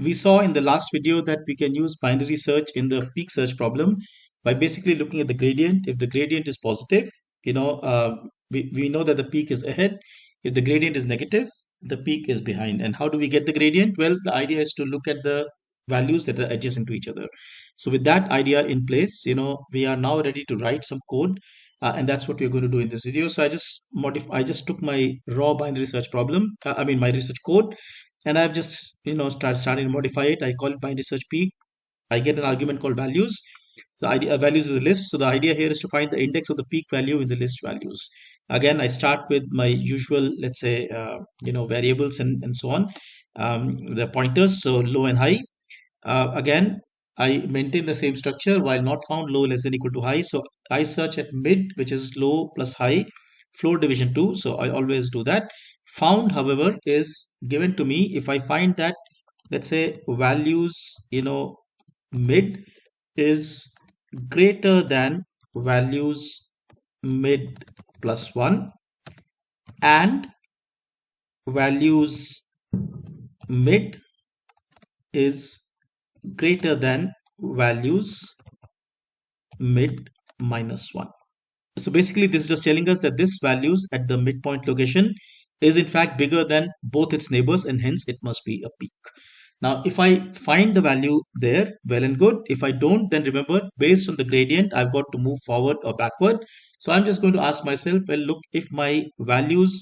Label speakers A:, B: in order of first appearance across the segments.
A: we saw in the last video that we can use binary search in the peak search problem by basically looking at the gradient. If the gradient is positive, we know that the peak is ahead. If the gradient is negative, the peak is behind. And how do we get the gradient? Well, the idea is to look at the values that are adjacent to each other. So with that idea in place, we are now ready to write some code. And that's what we're going to do in this video. So I just took my raw binary search problem, my research code, and I've just started to modify it. I call it binary search peak. I get an argument called values. So idea values is a list. So the idea here is to find the index of the peak value in the list values. Again, I start with my usual, let's say, variables and so on, the pointers, so low and high. Again, I maintain the same structure while not found, low less than equal to high. So I search at mid, which is low plus high, floor division 2. So I always do that. Found, however, is given to me if I find that, let's say, values, mid is greater than values mid plus 1 and values mid is greater than values mid minus 1. So basically this is just telling us that this values at the midpoint location is in fact bigger than both its neighbors, and hence it must be a peak. Now if I find the value there, well and good. If I don't, then remember, based on the gradient, I've got to move forward or backward. So I'm just going to ask myself, well, look, if my values,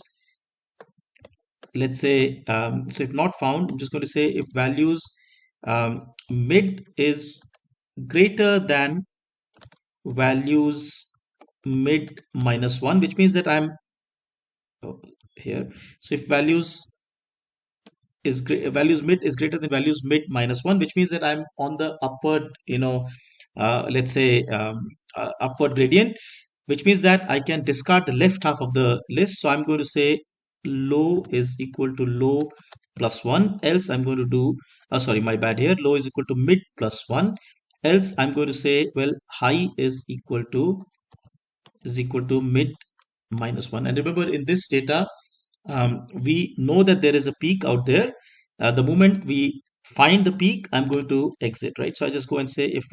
A: let's say, so if not found, I'm just going to say if values mid is greater than values mid minus 1, which means that I'm here. So if values mid is greater than values mid minus 1, which means that I'm on the upward, let's say, upward gradient, which means that I can discard the left half of the list. So I'm going to say low is equal to low plus 1, else I'm going to do, sorry, my bad here, low is equal to mid plus 1, else I'm going to say, well, high is equal to mid minus 1. And remember, in this data, we know that there is a peak out there. The moment we find the peak, I'm going to exit, right? So I just go and say if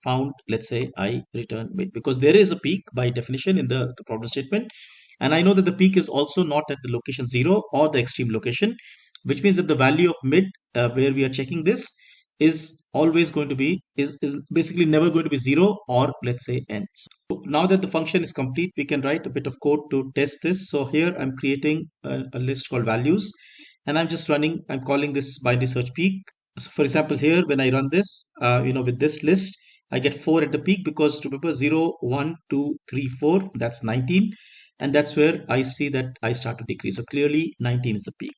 A: found, let's say I return mid, because there is a peak by definition in the problem statement. And I know that the peak is also not at the location 0 or the extreme location, which means that the value of mid, where we are checking this, is always going to be, is basically never going to be 0 or let's say n. So now that the function is complete, we can write a bit of code to test this. So here I'm creating a list called values, and I'm calling this binary search peak. So for example, here when I run this, with this list, I get 4 at the peak, because remember 0, 1, 2, 3, 4, that's 19. And that's where I see that I start to decrease. So clearly 19 is the peak.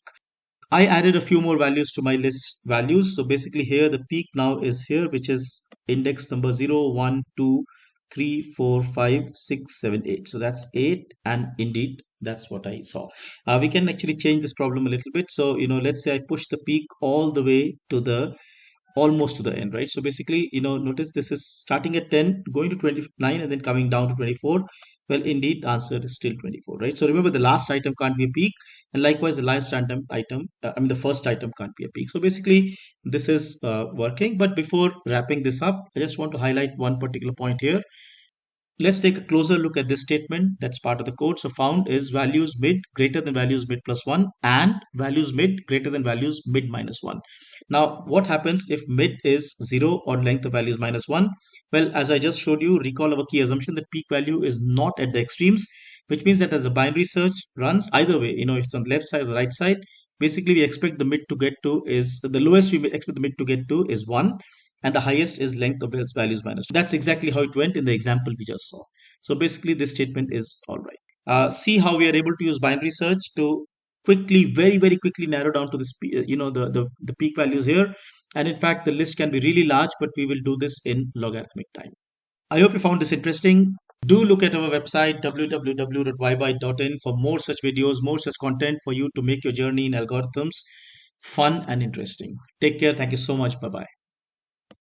A: I added a few more values to my list values. So basically here the peak now is here, which is index number 0, 1, 2, 3, 4, 5, 6, 7, 8. So that's 8, and indeed that's what I saw. We can actually change this problem a little bit. So, let's say I push the peak all the way to almost to the end, right? So basically, notice this is starting at 10, going to 29, and then coming down to 24. Well, indeed, the answer is still 24, right? So remember, the last item can't be a peak, and likewise, the last item, the first item can't be a peak. So basically, this is working. But before wrapping this up, I just want to highlight one particular point here. Let's take a closer look at this statement that's part of the code. So found is values mid greater than values mid plus 1 and values mid greater than values mid minus 1. Now, what happens if mid is 0 or length of values minus 1? Well, as I just showed you, recall our key assumption that peak value is not at the extremes, which means that as the binary search runs, either way, if it's on the left side or the right side, basically we expect the mid to get to is, the lowest we expect the mid to get to is 1. And the highest is length of values minus 2. That's exactly how it went in the example we just saw. So basically this statement is all right. See how we are able to use binary search to quickly, very, very quickly narrow down to this, the peak values here. And in fact, the list can be really large, but we will do this in logarithmic time. I hope you found this interesting. Do look at our website www.ybyte.in for more such videos, more such content for you to make your journey in algorithms fun and interesting. Take care. Thank you so much. Bye-bye.